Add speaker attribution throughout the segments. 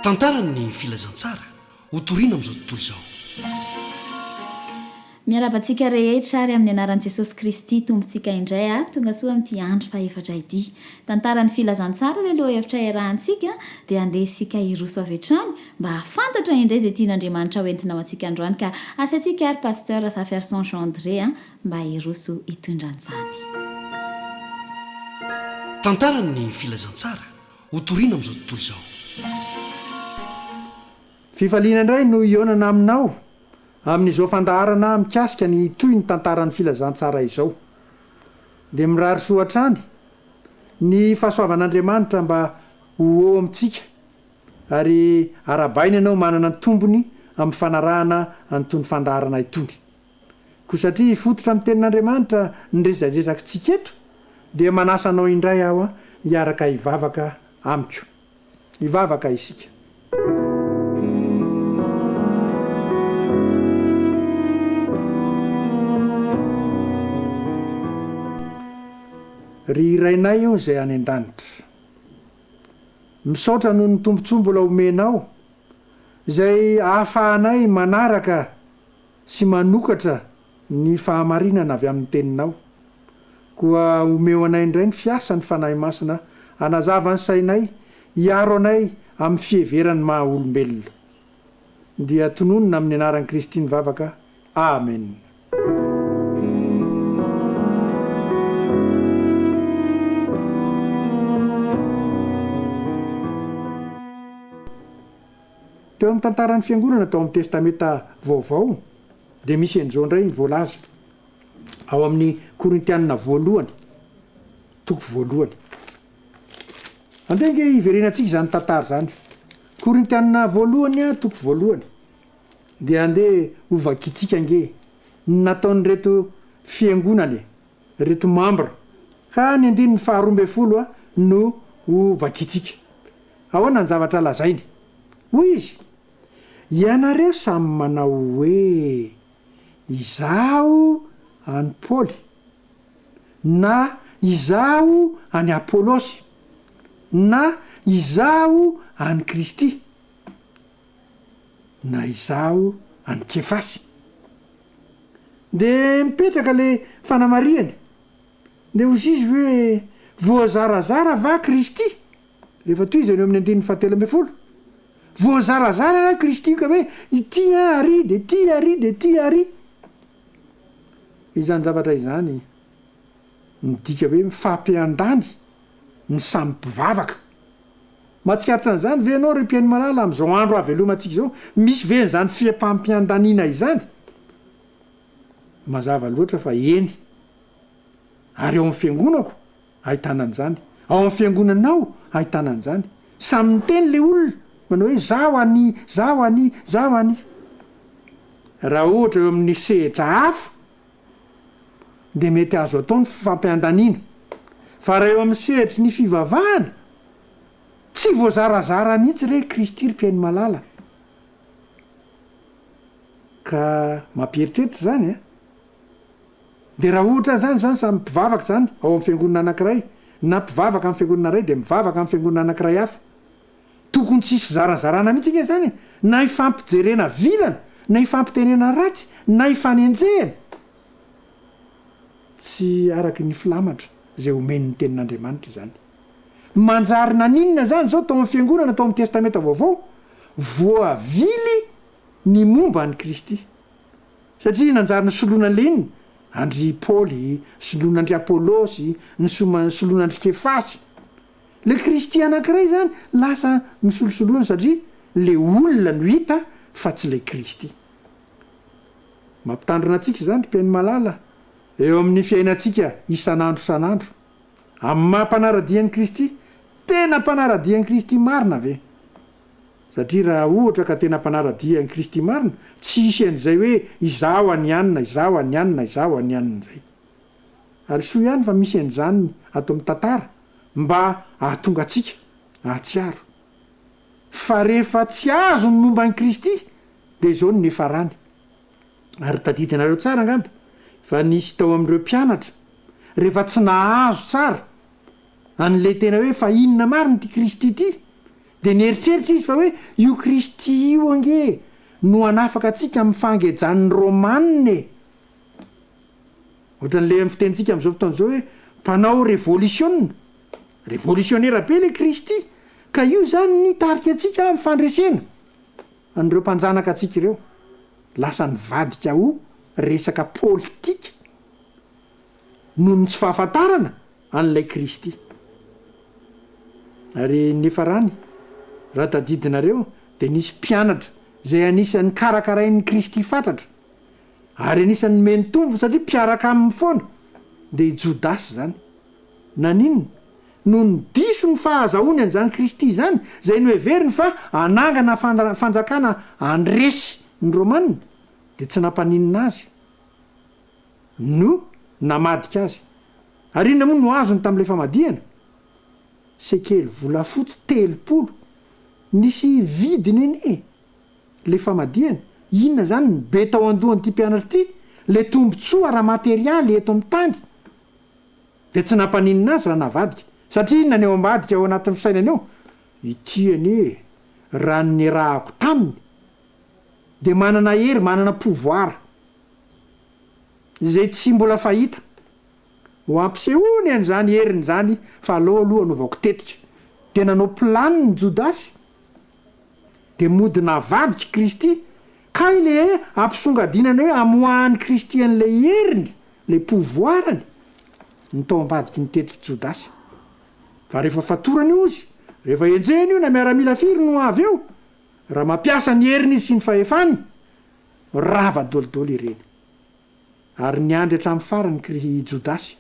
Speaker 1: tantarany filazantsara hotoriana amin'izao tontolo izao.
Speaker 2: miarabantsika rehetra ary amin'ny anaran'i jesosy kristy tompontsika indray tonga soa amin'ity andro fa efatra ity tantarany filazantsara le loha hevitra irahantsika dia andeha sika iroso avy hatrany mba hafantatra indray izay tian'andriamanitra hoentina ao antsika androany ka asantsika ary pasteur Saferson Gendré mba iroso hitondran'izany.
Speaker 1: tantarany filazantsara hotoriana amin'izao tontolo izao.
Speaker 3: fifaliana indray no ionana aminao amin'izao fandaharana mikasika ny toy ny tantaran'ny filazantsara izao dia mirary soatrany ny fahasoavan'andriamanitra mba ho amintsika ary arabaina ianao manana ny tombony amin'ny fanarahana anytony fandaharana itony koa satria fototra amin'ny tenin'andriamanitra nyrezaresakintsika eto dia manasa anao indray aho hiaraka hivavaka amiko hivavaka isika. ry irainay io izay any an-danitra misaotra noho ny tombontsombolo omenao izay ahafahanay manaraka sy manokatra ny fahamarinana avy amin'ny teninao koa omeo anay indray ny fiasa ny fanahy masina anazava ny sainay hiaro anay amin'ny fieverany maha olombelona dia tononona amin'ny anaran'i Kristy nivavaka. Amen. teo amin'ny tantaran'ny fiangonana atao amin'ny testamenta vaovao dia misy an'izao indray voalaza ao amin'ny korintianina voalohany toko voalohany andenge hiverenantsika izany tantara zany korintianina voalohany toko voalohany dia andeha hovakitsika nge nataony reto fiangonana reto mambra ka ny andiny 12 no hovakitsika ahoana ny zavatra lazainy hoy izy ianareo samy manao hoe izaho any Paoly na izaho any Apolosy na izaho any Kristy na izaho any Kefasy dia mipetraka le fanamariany dia hozy izy hoe voazarazara va Kristy rehefa toy izy any amin'ny 17 voazarazara Kristy ka hoe ity ary de ty ary de ty ary izany zavatra izany midika hoe mifampiandany ny samy mpivavaka mahatsikaritra an'izany ve anao rempiany malala amin'izao andro avelomantsika zao misy ve n'izany fiampampiandanina izany mazava loatra fa eny ary ao amin'ny fiangonako ahitana an'izany ao amin'ny fiangonanao ahitana an'izany samy miteny le olona manao hoe zaho any raha ohatra eo amin'ny sehatra hafa dia mety azo atao ny fifampiandaniana fa raha eo amin'ny sehatra ny fivavahana tsy voazarazara mihitsy re Kristy ry-piainy malala ka mampieritreritra zany dia raha ohatra zany samy mpivavaka zany ao amin'ny fiangonana anankiray na mpivavaka amin'ny fiangonana ray dia mivavaka amin'ny fiangonana anankiray hafa tokony tsisy fizarazarana mihitsy ika zany na ifampijerena vilana na ifampitenena ratsy na ifanenjehana tsy araky ny filamatra zay omen'ny tenin'Andriamanitra zany manjary naninona zany zao tao amin'ny fiangonana tao amin'ny testamenta vaovao voavily ny momba any Kristy satria nanjary ny soloana leniny andry Paoly soloana andry Apolosy ny soloana andry Kefasy le Kristy anankiray zany lasa ny solosoloana satria le olona no hita fa tsy le Kristy mampitandrina antsika zany mpiainy malala eo amin'ny fiainantsika isan'andro amin'ny mahampanaradian'ny Kristy tena mpanaradian'ny Kristy marina ve satria raha ohatra ka tena mpanaradian'ny Kristy marina tsy isy an'izay hoe izaho any anina izaho any anina izaho any anina zay ary soa ihany fa misy an'izany ato amin'ny tantara mba ahatonga atsika ahatsiaro fa rehefa tsy azo ny momba any Kristy dia izao ny nefarany ary tadidinareo tsara angamba fa nisy tao amin'ireo mpianatra rehefa tsy nahazo tsara an'le tena hoe fa inona mariny ty Kristy ity de nieritreritra izy fa hoe io Kristy io ange no anafaka atsika amin'ny fangejan'ny romanne ohatran'le amin'ny fitenitsika am'izao fotoan'izao hoe mpanao révolutionnera be le Kristy ka io zany nitarika atsika amin'ny fandresena an'ireo mpanjanaka atsika ireo lasa nivadika ho resaka politika noho ny tsy fahafantarana an'ilay Kristy ary nefa rany raha tadidinareo de nisy mpianatra zay anisan'ny karakarain'ny Kristy fantatra ary anisan'ny meny tombo satria mpiaraka amin'ny foana de i Jodasy zany naninona no ny diso ny fahazahoany an'izany Kristy zany zay no heveriny fa anangana fanjakana andresy ny romanina de tsy nampaninina azy no namadika azy ary inona moa no azony tam'le famadihana sekely volafotsy 3 nisy vidiny eny le famadihana inona zany ny be tao andohany ty mpianatra ty le tombotsoa raha materialy eto amin'ny tany de tsy nampaninina azy raha navadika satria inona ny eo ambadika ao anatin'ny fisainany eo itiany raha ny rahako taminy de manana hery manana pouvoir zay tsy mbola fahita ho ampisehony an'izany heriny zany fa aloha anaovako tetika de nanao planiny ny Jodasy de mody navadika Kristy ka ile ampisongadinana hoe amoahany Kristy an'le heriny le pouvoirany ny tao ambadiky ny tetiky Jodasy fa rehefa fatorany io izy rehefa enjeny io na miaramila firy no avy eo raha mampiasa ny heriny izy sy ny fahefany rava dolidoly ireny ary niandry hatramin'ny farany Jodasy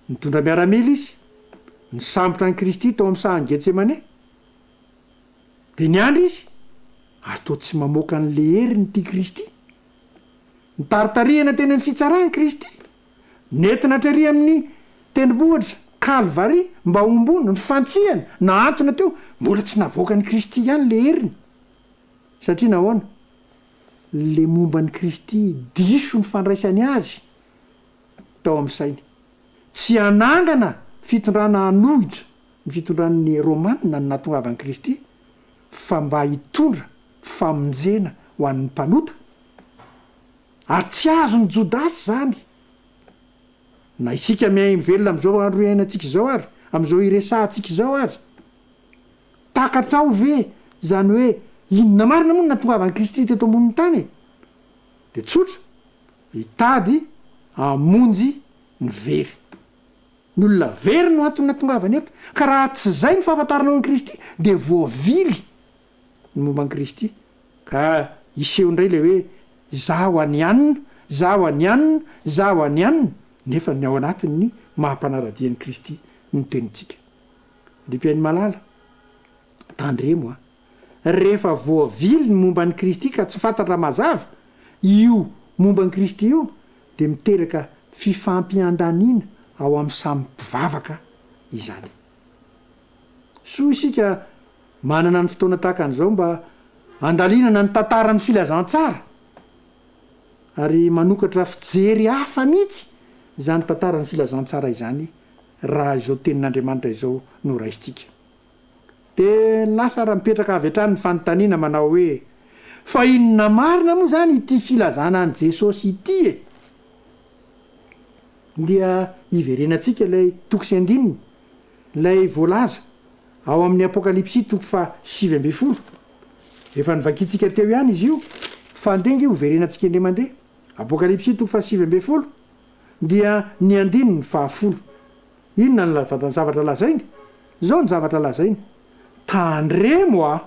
Speaker 3: nitondra miaramila izy nisambotra ny Kristy tao amin'ny sahany Getsemane de niandry izy ary to tsy mamoaka an'le heriny ty Kristy nitaritarihana teny amin'ny fitsarany Kristy nentina trary amin'ny tendrombohitra Calvary mba hombony ny fantsihana na antona teo mbola tsy navoaka ny Kristy ihany le heriny satria nahoana le momba ny Kristy diso ny fandraisany azy tao amin'ny sainy tsy anangana fitondrana anohitra ny fitondran'ny romanina ny natongavany Kristy fa mba hitondra famonjena ho an'ny mpanota ary tsy azony Jodasy zany na isika miay mivelona am'izao andro iainantsika zao ary am'izao iresahantsika zao ary takatrao ve zany hoe inona marina moa natongavany Kristy teto ambonin'ny tany de tsotra hitady amonjy ny very ny olona very no antony natongavany eto ka raha tsy zay ny fahafantaranao an'i Kristy de voavily ny momba an'i Kristy ka iseho indray le hoe zaho any anina zaho any anina zaho any anina nefa ny ao anatin'ny mahampanaradian'i Kristy ny tenitsika limpiainy malala tandremo rehefa voavily ny momba an'i Kristy ka tsy fantatra mazava io momba an'i Kristy io de miteraka fifampiandaniana ao amin'ny samy mpivavaka izany so isika manana ny fotoana tahaka an'izao mba andalinana ny tantarany filazantsara ary manokatra fijery hafa mihitsy zany tantarany filazantsara izany raha izao tenin'Andriamanitra izao no raisitsika de lasa raha mipetraka avy hatrany ny fanontaniana manao hoe fa inona marina moa zany ity filazana an' Jesosy ity dia iverenantsika lay toko sy andininy lay voalaza ao amin'ny apokalipsy toko fa 7 efa nivakitsika teo ihany izy io fa andenga io verenantsika indray mandeha apokalipsy toko fa 7 dia ny andininy 10 inona ny zavatra lazainy zao ny zavatra lazainy tandremo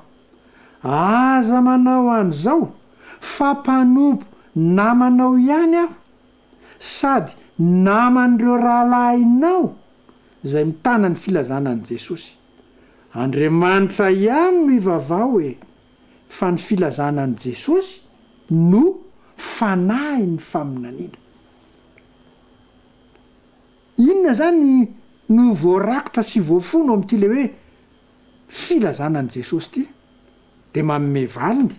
Speaker 3: aza manao an'izao fa mpanompo namanao ihany aho sady naman'ireo rahalahinao zay mitana ny filazana an' Jesosy Andriamanitra ihany no ivavao fa ny filazana an' Jesosy no fanahy ny faminaniana inona zany no voarakotra sy voafono amin'ity le hoe filazana an' Jesosy ty de manome valiny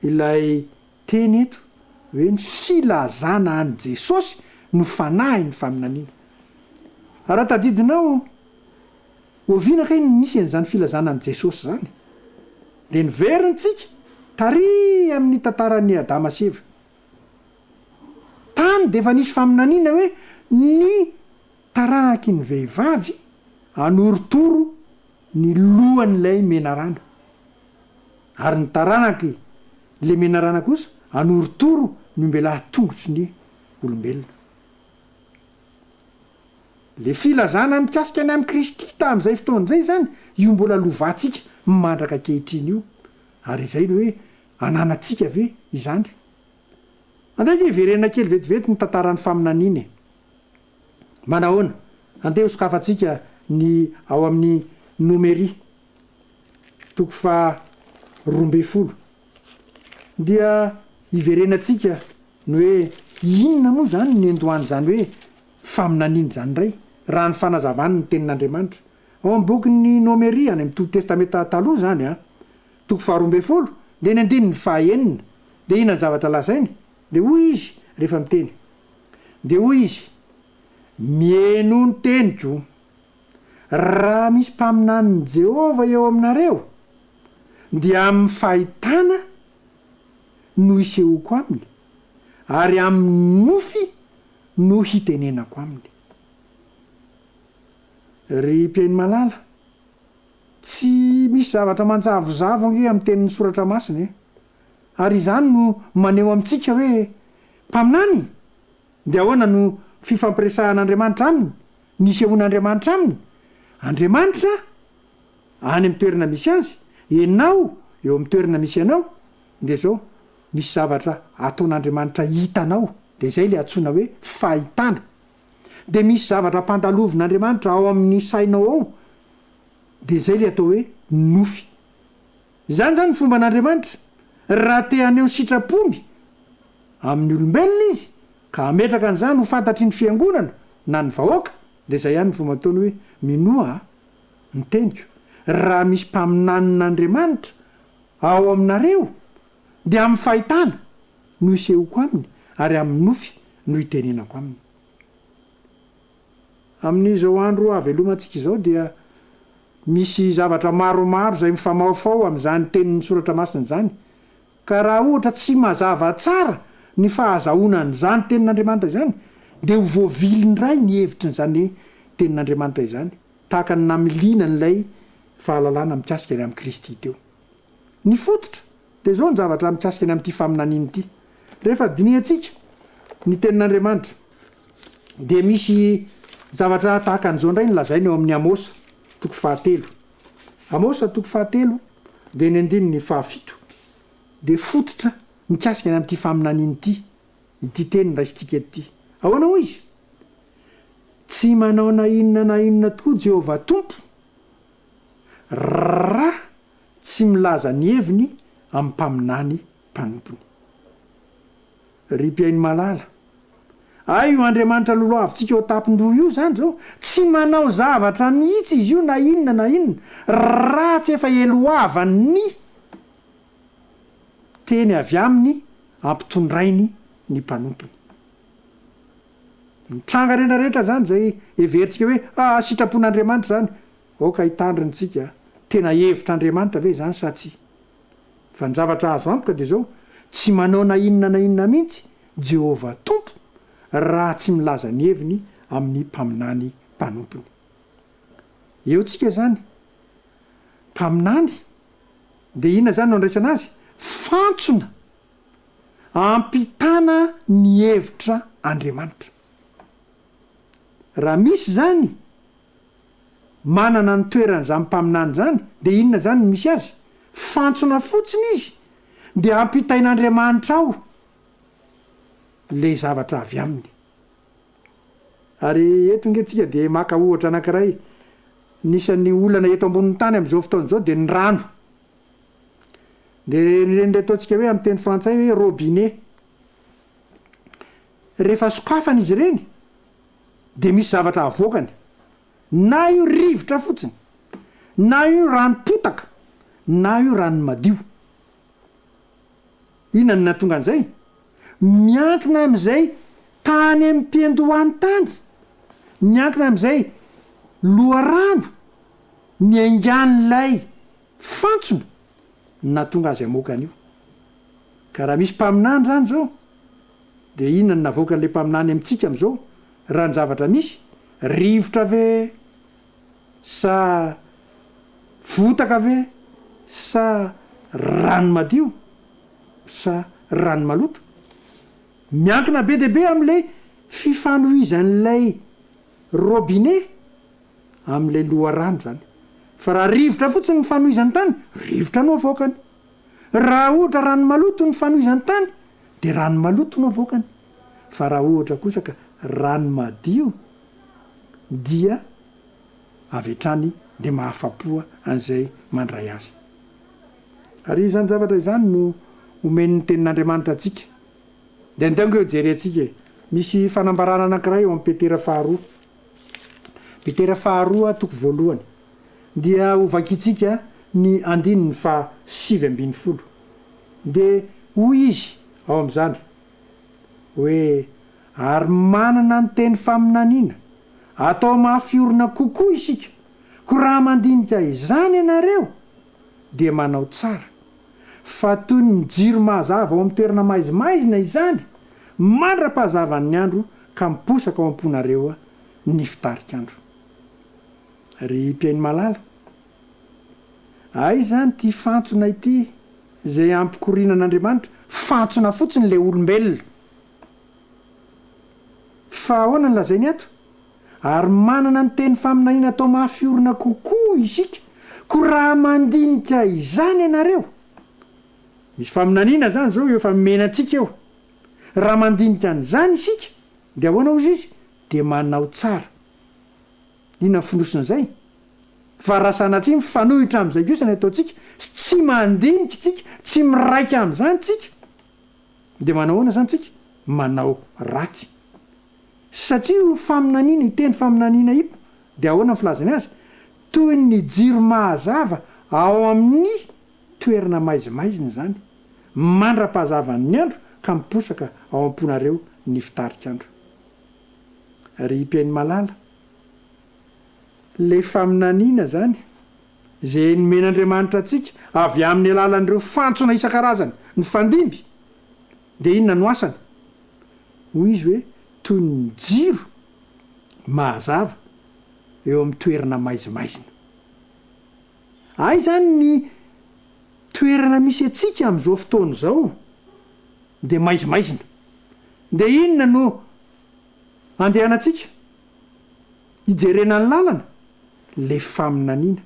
Speaker 3: ilay teny eto hoe ny filazana an' Jesosy no fanahy ny faminaniana raha tadidinao ovinaka iny nisy an'izany filazana an' jesosy zany de niverintsika tary amin'ny tantarany adama seva tany de efa nisy faminaniana hoe ny taranaky ny vehivavy anoritoro ny lohan'ilay menarana ary ny taranaky le menarana kosa anoritoro ny ombelahy tongotry ny olombelona le filazana mikasika any amin'ny kristy tam'izay fotoan'izay zany io mbola lovatsika mandraka kehitriny io ary izay le hoe ananatsika ve izany andraiky iverena kely vetivety ny tantaran'ny faminaniany manahoana andeha hosokafatsika ny ao amin'ny nomery toko fa 12 dia iverenatsika ny hoe inona moa zany ny andohany zany hoe faminaniany zany ray raha ny fanazavany ny tenin'andriamanitra ao am boky ny nomery any amy todo testamenta taloha zany a toko fa 12 de ny andininy fahaenina de ina ny zavatra lazainy de hoy izy rehefa miteny de hoy izy mieno ny teniko raha misy mpaminaniny jehova eo aminareo dia amin'ny fahitana no isehoko aminy ary amin'ny nofy no hitenenako aminy ry mpiainy malala tsy misy zavatra manjavozavo ange amin'ny tenin'ny soratra masiny ary izany no maneho amintsika hoe mpaminany de ahoana no fifampiresahan'andriamanitra aminy nisehoan'andriamanitra aminy andriamanitra any amin'ny toerana misy azy enao eo amin'ny toerana misy anao de zao misy zavatra ataon'andriamanitra hitanao de zay le atsoina hoe fahitana de misy zavatra ampandalovin'andriamanitra ao amin'ny sainao ao de zay le atao hoe nofy zany zany fomba an'andriamanitra raha te aneo sitrapony amin'ny olombelona izy ka ametraka an'izany ho fantatry ny fiangonana na ny vahoaka de zay ihany ny fomba ataony hoe minoa ny teniko raha misy mpaminanin'andriamanitra ao aminareo de amin'ny fahitana no isehoko aminy ary amin'ny nofy no hitenenako aminy amin'izao andro avy alomantsika izao dia misy zavatra maromaro zay mifamaofao am'izany tenin'ny soratra masina zany ka raha ohatra tsy mazava tsara ny fahazahoanany zany tenin'andriamanitra izany de ho voaviliny ray ny hevitry ny zany tenin'andriamanitra izany tahaka ny namiliana n'ilay fahalalana mikasika any amin'ny kristy teo ny fototra de zao ny zavatra mikasika any amin'ity faminaniny ity rehefa diniatsika ny tenin'andriamanitra de misy zavatra tahaka an'izao indray ny lazainy eo amin'ny amosa toko fahatelo amosa toko fahatelo de ny andininy fahafito de fototra mikasika any amin'ity faminaniny ity teny raisitsika ety ahoana hoy izy tsy manao na inona tokoa Jehova tompo raha tsy milaza ny heviny amin'ny mpaminany mpanompony ry mpiainy malala ay io andriamanitra loloavitsika eo tapindoha io zany zao tsy manao zavatra mihitsy izy io na inona raha tsy efa eloavany teny avy aminy ampitondrainy ny mpanompony mitranga rehetrarehetra zany zay everitsika hoe sitrapon'andriamanitra zany oka hitandrinytsika tena hevitr'andriamanitra ve zany sa tsy fa ny zavatra azo antoka de zao tsy manao na inona mihitsy Jehova tompo raha tsy milaza ny heviny amin'ny mpaminany mpanompony eo tsika zany mpaminany de inona zany no andraisana azy fantsona ampitana ny hevitra andriamanitra raha misy zany manana ny toerany zany mpaminany zany de inona zany misy azy fantsona fotsiny izy de ampitain'andriamanitra ao le zavatra avy aminy ary eto ngetsika de maka ohatra anankiray nisan'ny olana eto ambonin'ny tany am'izao fotoan'izao de ny rano de reny ataontsika hoe amin'ny teny frantsay hoe robinet rehefa sokafana izy ireny de misy zavatra avoakany na io rivotra fotsiny na io rano potaka na io rano madio inona ny natonga an'izay miankina am'izay tany am'mpiandohan'ny tany miankina am'izay loharano ny aingan'lay fantsona natonga azy amokana io ka raha misy mpaminany zany zao de inona ny navoaka n'le mpaminany amintsika am'izao raha ny zavatra misy rivotra ave sa votaka ave sa rano madio sa rano maloto miankina be deabe am'lay fifanohizan'lay robinet am'lay loha rano zany fa raha rivotra fotsiny ny fanohizan'ny tany rivotra no avoakany raha ohatra rano maloto ny fanohizan'ny tany de rano maloto no avoakany fa raha ohatra kosa ka rano madio dia avetrany de mahafapoa an'izay mandray azy ary izany zavatra izany no omen'ny tenin'Andriamanitra atsika de andango eo jery atsika misy fanambarana anankiray eo amin'ny petera faharoa petera faharoa toko voalohany dia ovakitsika ny andininy fa 7:70 de hoy izy ao am'izany hoe ary manana ny teny faminaniana atao mahafiorina kokoa isika ko raha mandinika izany ianareo de manao tsara fa toy ny jiro mahazava ao amin'ny toerana maizimaizina izany mandra-pahazavan'ny andro ka miposaka ao am-ponareo ny fitarik'andro ry mpiainy malala ay zany ty fantsona ity zay ampikoriana an'Andriamanitra fantsona fotsiny le olombelona fa ahoana ny lazainy ato ary manana ny teny faminaniana atao mahafiorina kokoa isika ko raha mandinika izany ianareo misy faminaniana zany zao efa menantsika eo raha mandinika an'izany isika de ahoana ozy izy de manao tsara inona finosin'izay fa raha sanatria mifanohitra am'izay kosa ny ataotsika tsy mandinika tsika tsy miraika am'izany tsika de manao ahoana zany tsika manao ratsy satria faminaniana iteny faminaniana io de ahoana filazany azy toy ny jiro mahazava ao amin'ny toerana maizimaizina zany mandra-pahazavan'ny andro ka miposaka ao am-ponareo ny fitarik'andro ry mpiainy malala le faminaniana zany zay nomen'Andriamanitra atsika avy amin'ny alalan'ireo fantsona isan-karazany ny fandimby de inona no asany hoy izy hoe toy ny jiro mahazava eo amin'ny toerana maizimaizina ay zany ny toerana misy atsika am'izao fotoana zao de maizimaizina de inona no andehanatsika hijerena ny lalana le faminaniana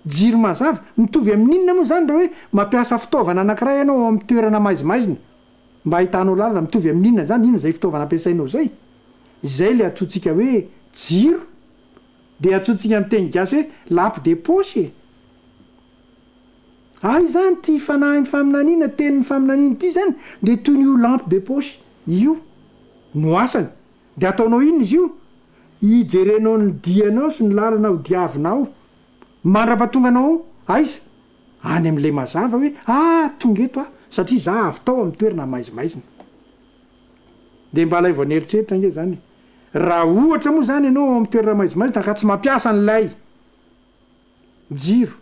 Speaker 3: jiro mahazava mitovy amin'inona moa zany raha hoe mampiasa fitaovana anankiray ianao ao amin'ny toerana maizimaizina mba hitanao lalana mitovy amin'inona zany inona zay fitaovana ampiasainao zay le atsotsika hoe jiro de atsotsika amin'ny teny gasy hoe lampe de poche ay zany ty fanahin'ny faminaniana tenin'ny faminaniana ity zany de toy ny io lampe de poche io no asany de ataonao inona izy io hijerenao ny dianao sy ny lalana ho diavinao mandra-pahatonganao aiza any am'le mazava hoe tonga eto satria za avy tao amin'ny toerana maizimaizina de mba lay vao nieritreritra nge zany raha ohatra moa zany ianao amin'ny toerana maizimaizina ka tsy mampiasa n'lay jiro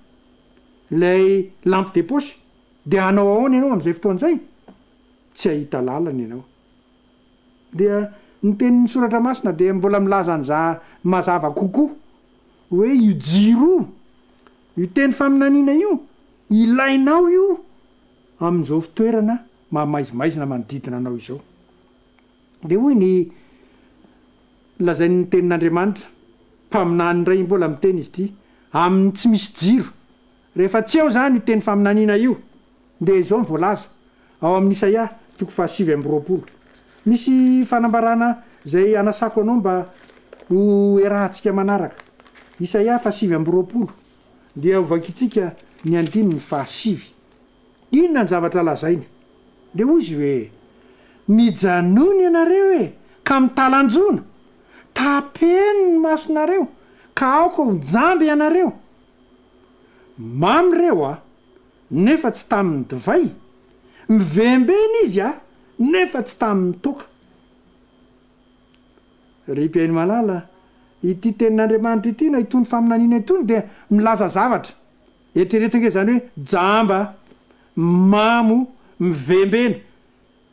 Speaker 3: lay lampe de poche de anao ahoana ianao am'izay fotoan'izay tsy ahita lalana ianao dia ny tenin'ny soratra masina de mbola milaza an'za mazava kokoa hoe io jiro io teny faminaniana io ilainao io amin'izao fitoerana mamaizimaizina manodidina anao izao de hoy ny lazain'ny tenin'Andriamanitra mpaminany ray mbola miteny izy ity amin'ny tsy misy jiro rehefa tsy eo zany teny faminaniana io de zao ny voalaza ao amin'ny Isaia toko fa 7:20 misy fanambarana zay anasako anao mba ho erahantsika manaraka Isaia fa 7:20 dia ovakitsika ny andininy fa 7 inona ny zavatra lazainy de hoy izy hoe mijanony ianareo ka mitalanjona tapeny ny masonareo ka aoka ho jamby ianareo mamy reo nefa tsy tamin'ny divay mivembeny izy nefa tsy tamin'ny toka ry mpiainy malala ity tenin'andriamanitra ity na itony faminaniana itony dia milaza zavatra etreretinge zany hoe jamba mamo mivembena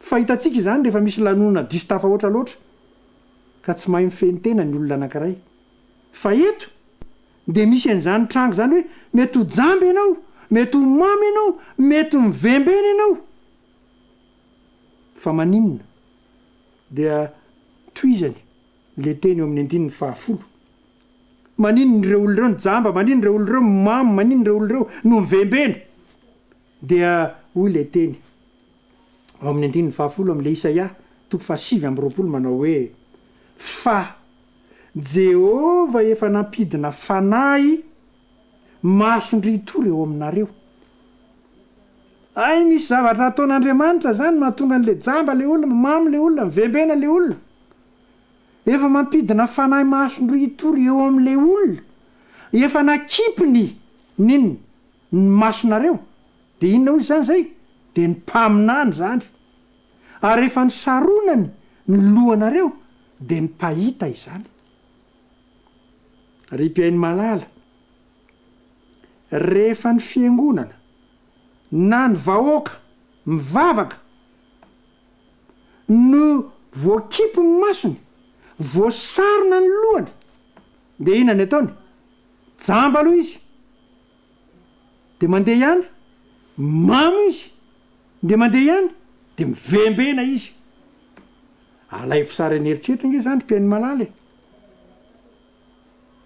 Speaker 3: fahitantsika zany rehefa misy lanona diso tafa oatra loatra ka tsy mahay mifenitena ny olona anankiray fa eto de misy an'izany trango zany hoe mety ho jamba ianao mety ho mamo ianao mety mivembena ianao fa maninona dia toizany le teny eo amin'ny 10 maninony reo olo reo ny jamba maniny reo olo reo mamo maniny reo olo reo no mivembena dia hoy le teny ao amin'ny 10 am'le Isaia 7:20 manao hoe fa Jehova efa nampidina fanahy masondritory eo aminareo. Ay misy zavatra ataon'Andriamanitra zany mahatonga an'le jamba le olona mamo le olona mivembena le olona efa mampidina fanahy masondritory eo amin'le olona efa nakipiny ninona ny masonareo de inona hoy zany zay de ny mpaminany zany ary rehefa ny saronany ny lohanareo de ny pahita izany ry mpiainy malala rehefa ny fiangonana na ny vahoaka mivavaka no voakipo ny masony voasarona ny lohany de ina ny ataony jamba aloha izy de mandeha ihany mamo izy de mandeha ihany de mivembena izy alay fisara ny eritreritana izy zany mpiainy malala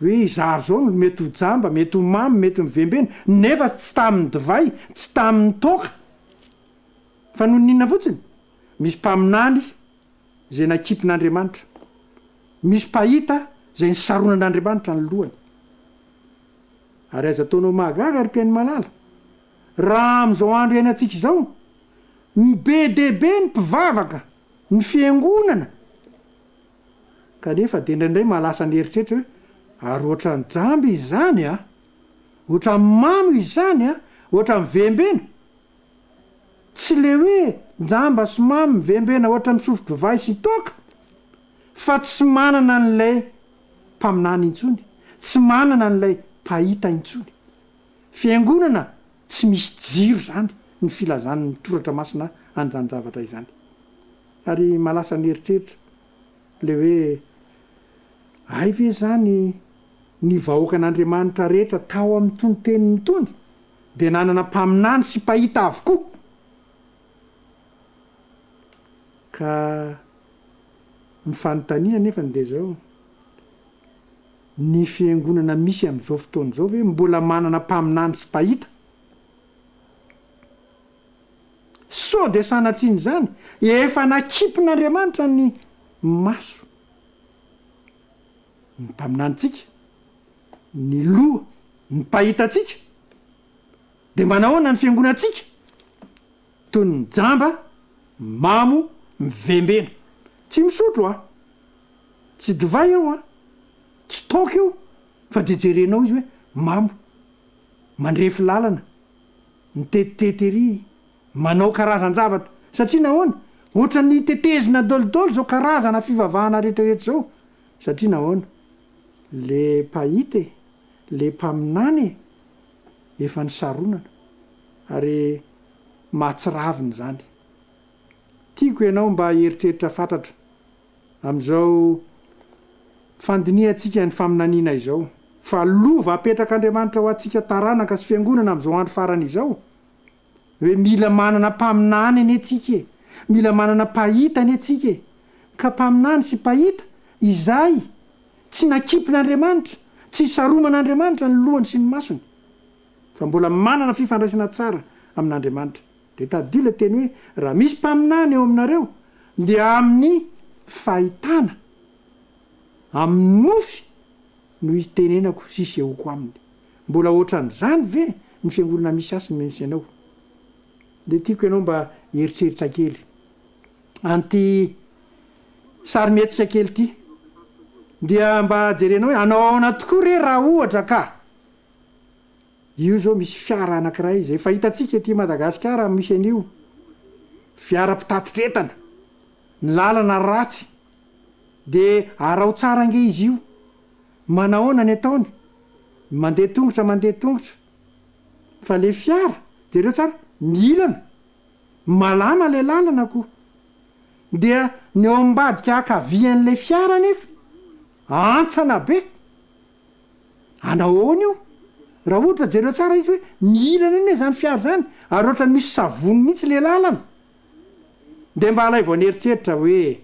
Speaker 3: hoe izaro zao mety ho jamba mety ho mamo mety ho mivembena nefa tsy tamin'ny divay tsy tamin'ny toka fa noho ninona fotsiny misy mpaminany zay nakipin'Andriamanitra misy pahita zay ny saronan'Andriamanitra ny lohany ary aza ataonao mahagaga ry mpiainy malala raha am'izao andro iainantsika izao ny be debe ny mpivavaka ny fiangonana kanefa de indraindray mahalasa ny eritreritra hoe ary ohatra ny jamba izy zany a ohatra ny mamo izy zany a ohatra mivembena tsy le hoe jamba sy mamo mivembena ohatra misofo divay sy toka fa tsy manana n'lay mpaminany intsony tsy manana n'lay pahita intsony fiangonana tsy misy jiro zany ny filazany ny toratra masina an'izany zavatra izany ary malasa ny eritreritra le hoe ay ve zany ny vahoaka an'Andriamanitra rehetra tao amin'ny tony teniny tony de nanana mpaminany sy pahita avokoa ka ny fanontaniana nefany de zao ny fiangonana misy am'izao fotoana zao hoe mbola manana mpaminany sy pahita so de sanatsiny zany efa nakipin'Andriamanitra ny maso ny mpaminantsika ny loha ny pahitatsika de manahoana ny fiangonatsika toy ny jamba mamo mivembena tsy misotro tsy divay eo tsy toka eo fa de jerenao izy hoe mamo mandrefy lalana ny tetitetery manao karazan-javatra satria nahoana ohatra ny tetezina dolidolo zao karazana fivavahana rehetrarehetra zao satria nahoana le pahita le mpaminany efa ny saronana ary mahatsiraviny zany tiako ianao mba eritreritra fantatra am'izao fandiniatsika ny faminaniana izao fa lova apetrak'Andriamanitra ho atsika taranaka sy fiangonana am'izao andro farany izao hoe mila manana mpaminany any atsika mila manana pahita any atsika ka mpaminany sy pahita izay tsy nakipin'Andriamanitra tsy saroman'Andriamanitra ny lohany sy ny masony fa mbola manana fifandraisana tsara amin'Andriamanitra de tadila teny hoe raha misy mpaminany eo aminareo de amin'ny fahitana amin'ny nofy no hitenenako sisehoko aminy mbola ohatran'izany ve ny fiangonana misy asy misy anao de tiako ianao mba eritreritra kely anty sarymetsika kely ty dia mba jerenao hoe anao aona tokoa re raha ohatra ka io zao misy fiara anankiray zay fahitatsika ty Madagasikara misy an'io fiara-pitatitretana ny lalana ratsy de arao tsara nge izy io manahoana ny ataony mandeha tongotra fa le fiara jereo tsara milana malama le lalana koa dia ny eo ambadika akavian'le fiara nefa antsana be anahoana io raha ohatra jereo tsara izy hoe milana iny zany fiara zany ary ohatra misy savony mihitsy le lalana de mba alay vao nieritreritra hoe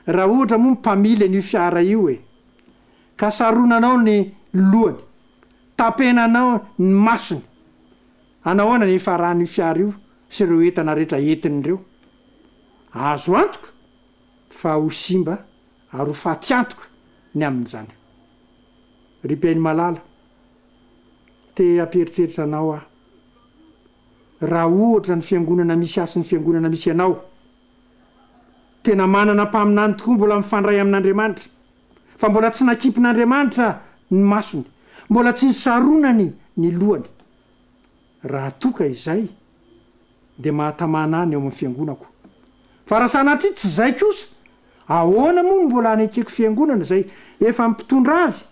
Speaker 3: raha ohatra moa mpamily an'io fiara io hoe ka saronanao ny lohany tapenanao ny masony anahoana ny farahany fiara io sy ireo entana rehetra entin'ireo azo antoka fa ho simba ary ho faty antoka ny amin'izany ripainy malala te amperitreritra anao aho raha ohatra ny fiangonana misy asy ny fiangonana misy ianao tena manana mpaminany tokoa mbola mifandray amin'Andriamanitra fa mbola tsy nakipin'Andriamanitra ny masony mbola tsy nisaronany ny lohany raha toka izay de mahatamana any eo amin'ny fiangonako fa raha sanatria tsy zay kosa ahoana moa no mbola anekeko fiangonana zay efa mpitondra azy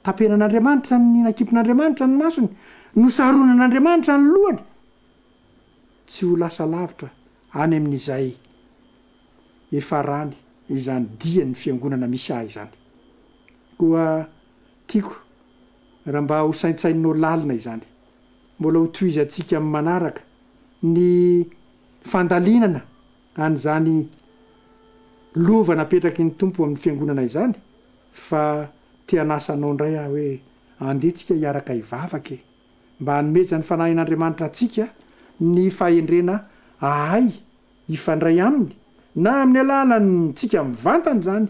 Speaker 3: tapenan'Andriamanitra ny nakipin'Andriamanitra ny masony nosaronan'Andriamanitra ny lohany tsy ho lasa lavitra any amin'izay efa rany izany dia ny fiangonana misy ahy izany koa tiako raha mba ho saintsainao lalina izany mbola ho toizatsika amin'ny manaraka ny fandalinana an'izany lova napetraky ny tompo amin'ny fiangonana izany fa tianasanao indray aho hoe andetsika hiaraka hivavaka mba hanomeza ny fanahin'Andriamanitra atsika ny fahendrena ahay hifandray aminy na amin'ny alalany tsika mivantany zany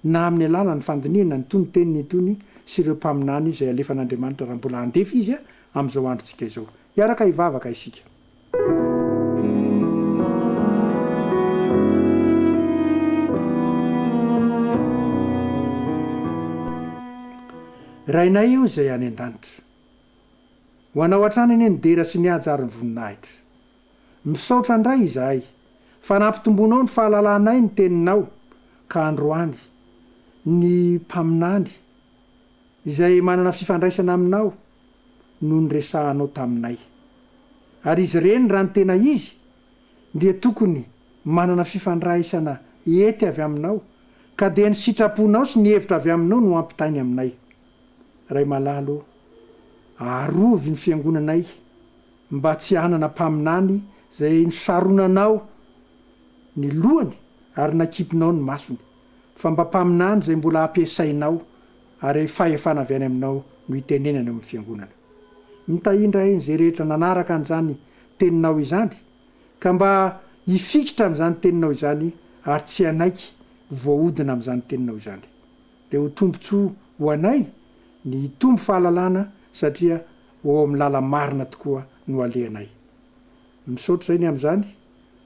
Speaker 3: na amin'ny alalany fandinihana ny tony teniny tony sy ireo mpaminany izay alefan'Andriamanitra raha mbola andefa izy amin'izao androtsika izao hiaraka hivavaka isika rainay io izay any an-danitra ho anao hatrany eny nidera sy ny ajariny voninahitra misaotra indray izahay fa nampitombonao ny fahalalanay ny teninao ka androany ny mpaminany izay manana fifandraisana aminao no nyresahanao taminay ary izy reny raha ny tena izy dia tokony manana fifandraisana ety avy aminao ka dia ny sitraponao sy ny hevitra avy aminao no ampitainy aminay ray malalo arovy ny fiangonanay mba tsy hanana mpaminany zay nosaronanao ny lohany ary nakipinao ny masony fa mba mpaminany zay mbola ampiasainao ary fahefana avy any aminao no hitenenana amin'ny fiangonana mitahindra eny zay rehetra nanaraka an'izany teninao izany ka mba hifikitra amin'izany teninao izany ary tsy anaiky voahodina amin'izany teninao izany de ho tombontsoa ho anay ny tombo fahalalana satria ho amin'ny lala marina tokoa no alehanay misaotra zay ny amin'izany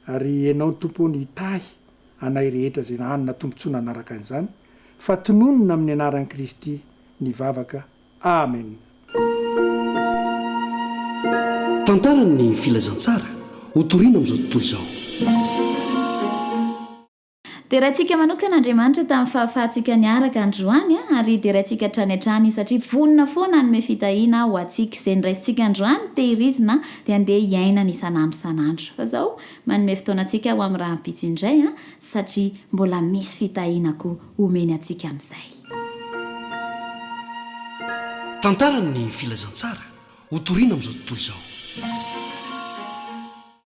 Speaker 3: ary ianao ny tompo ny hitahy anay rehetra zay nahanina tombontsoa nanaraka an'izany fa tononona amin'ny anaran'i Kristy ny vavaka amen
Speaker 1: tantarany ny filazantsara hotoriana amin'izao tontolo izao
Speaker 2: dia rahantsika manokan'Andriamanitra tamin'ny fahafahantsika niaraka androany ary dia rahantsika trany an-trany satria vonona foana ny mefitahiana ho antsika izay niraisintsika androany tehirizina dia andeha hiaina ny isan'andro isan'andro fa izao manome fotoanantsika ho amin'ny raha mpitso indray satria mbola misy fitahianako omeny antsika amin'izay
Speaker 1: tantarany ny filazantsara hotoriana amin'izao tontolo izao